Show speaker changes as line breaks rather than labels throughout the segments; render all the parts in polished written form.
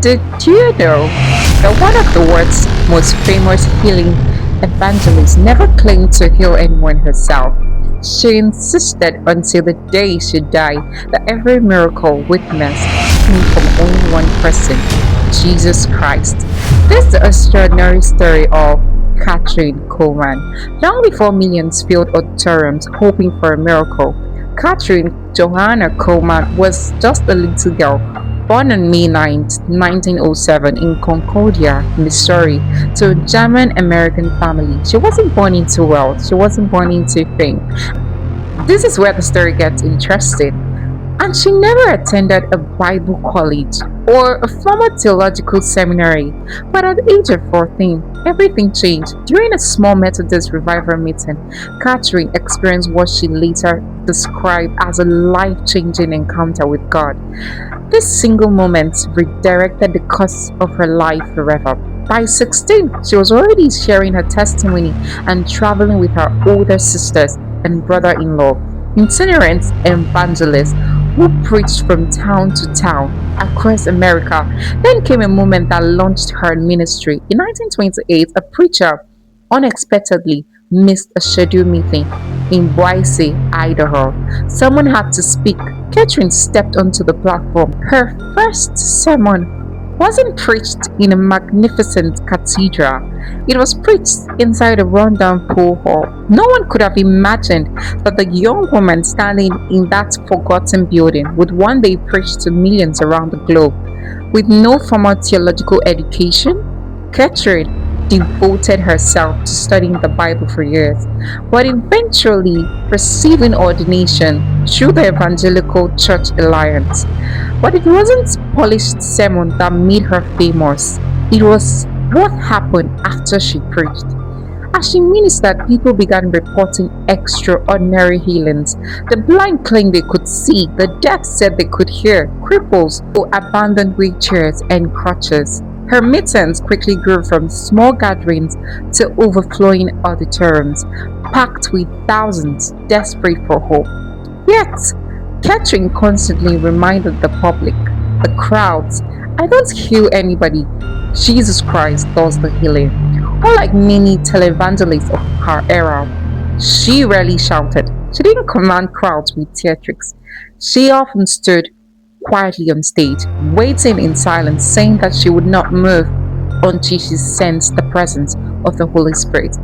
Did you know that one of the world's most famous healing evangelists never claimed to heal anyone herself? She insisted until the day she died that every miracle witnessed came from only one person, Jesus Christ. This is the extraordinary story of Kathryn Kuhlman. Long before millions filled auditoriums hoping for a miracle, Kathryn Johanna Kuhlman was just a little girl born on May 9, 1907 in Concordia, Missouri, to a German-American family. She wasn't born into wealth, she wasn't born into fame. This is where the story gets interesting. And she never attended a Bible college or a formal theological seminary. But at the age of 14, everything changed. During a small Methodist revival meeting, Kathryn experienced what she later described as a life-changing encounter with God. This single moment redirected the course of her life forever. By 16, she was already sharing her testimony and traveling with her older sisters and brother-in-law, itinerant evangelists who preached from town to town across America. Then came a moment that launched her ministry. In 1928, a preacher unexpectedly missed a scheduled meeting in Boise, Idaho. Someone had to speak. Kathryn stepped onto the platform. Her first sermon wasn't preached in a magnificent cathedral. It was preached inside a rundown pool hall. No one could have imagined that the young woman standing in that forgotten building would one day preach to millions around the globe. With no formal theological education, Kathryn devoted herself to studying the Bible for years, but eventually receiving ordination through the Evangelical Church Alliance. But it wasn't polished sermon that made her famous. It was what happened after she preached. As she ministered, people began reporting extraordinary healings. The blind claimed they could see, the deaf said they could hear, cripples who abandoned wheelchairs and crutches. Her meetings quickly grew from small gatherings to overflowing auditoriums, packed with thousands desperate for hope. Yet, Kathryn constantly reminded the public, the crowds, I don't heal anybody. Jesus Christ does the healing. Unlike many televangelists of her era, she rarely shouted. She didn't command crowds with theatrics. She often stood quietly on stage, waiting in silence, saying that she would not move until she sensed the presence of the Holy Spirit.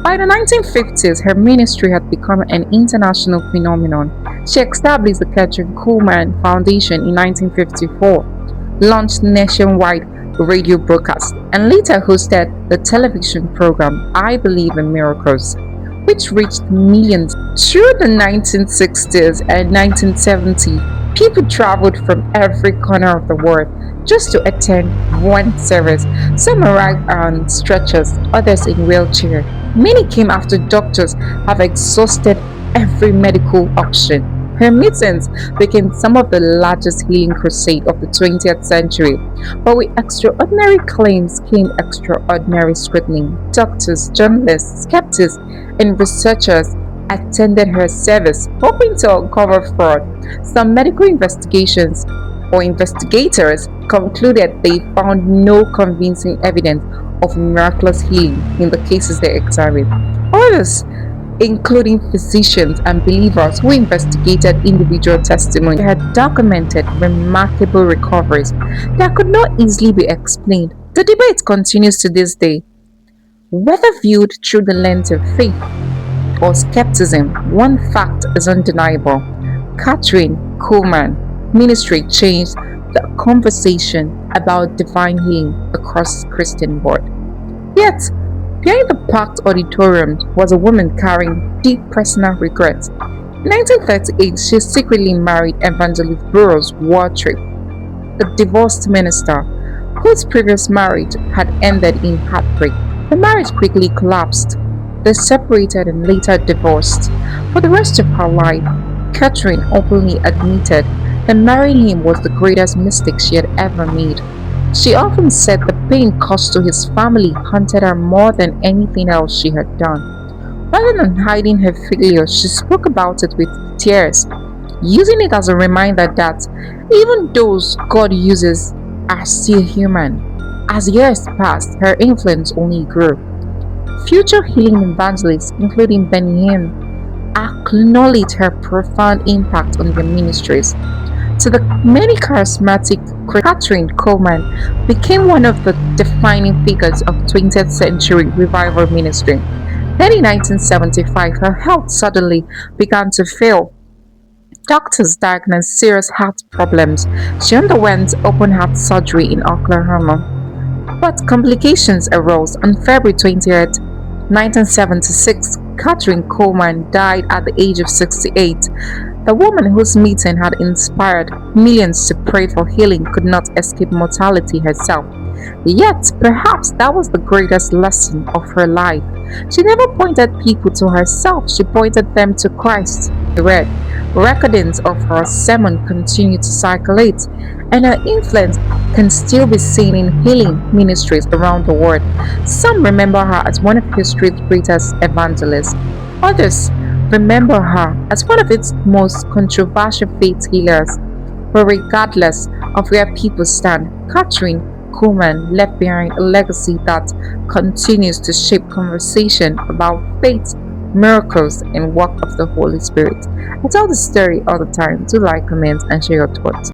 By the 1950s, her ministry had become an international phenomenon. She established the Kathryn Kuhlman Foundation in 1954, launched nationwide radio broadcasts, and later hosted the television program I Believe in Miracles, which reached millions. Through the 1960s and 1970s, people traveled from every corner of the world just to attend one service. Some arrived on stretchers, others in wheelchairs. Many came after doctors have exhausted every medical option. Her meetings became some of the largest healing crusade of the 20th century. But with extraordinary claims came extraordinary scrutiny. Doctors, journalists, skeptics, and researchers attended her service, hoping to uncover fraud. Some medical investigations or investigators concluded they found no convincing evidence of miraculous healing in the cases they examined. Others, including physicians and believers who investigated individual testimony, had documented remarkable recoveries that could not easily be explained. The debate continues to this day. Whether viewed through the lens of faith or skepticism, one fact is undeniable. Kathryn Kuhlman ministry changed the conversation about divine healing across the Christian world. Yet, behind the packed auditorium was a woman carrying deep personal regrets. In 1938, she secretly married Evangelist Burroughs Waltrip, a divorced minister whose previous marriage had ended in heartbreak. The marriage quickly collapsed. They separated and later divorced. For the rest of her life, Kathryn openly admitted that marrying him was the greatest mistake she had ever made. She often said the pain caused to his family haunted her more than anything else she had done. Rather than hiding her failure, she spoke about it with tears, using it as a reminder that even those God uses are still human. As years passed, her influence only grew. Future healing evangelists, including Benny Hinn, acknowledge her profound impact on their ministries. To the many charismatic, Kathryn Kuhlman became one of the defining figures of 20th century revival ministry. Then in 1975, her health suddenly began to fail. Doctors diagnosed serious heart problems. She underwent open heart surgery in Oklahoma. But complications arose on February 20th, 1976. Kathryn Kuhlman died at the age of 68. The woman whose meeting had inspired millions to pray for healing could not escape mortality herself. Yet, perhaps that was the greatest lesson of her life. She never pointed people to herself, she pointed them to Christ. Read. Recordings of her sermon continue to circulate, and her influence can still be seen in healing ministries around the world. Some remember her as one of history's greatest evangelists. Others remember her as one of its most controversial faith healers. But regardless of where people stand, Kathryn Kuhlman left behind a legacy that continues to shape conversation about faith, miracles, and work of the Holy Spirit. I tell this story all the time. Do like, comment, and share your thoughts.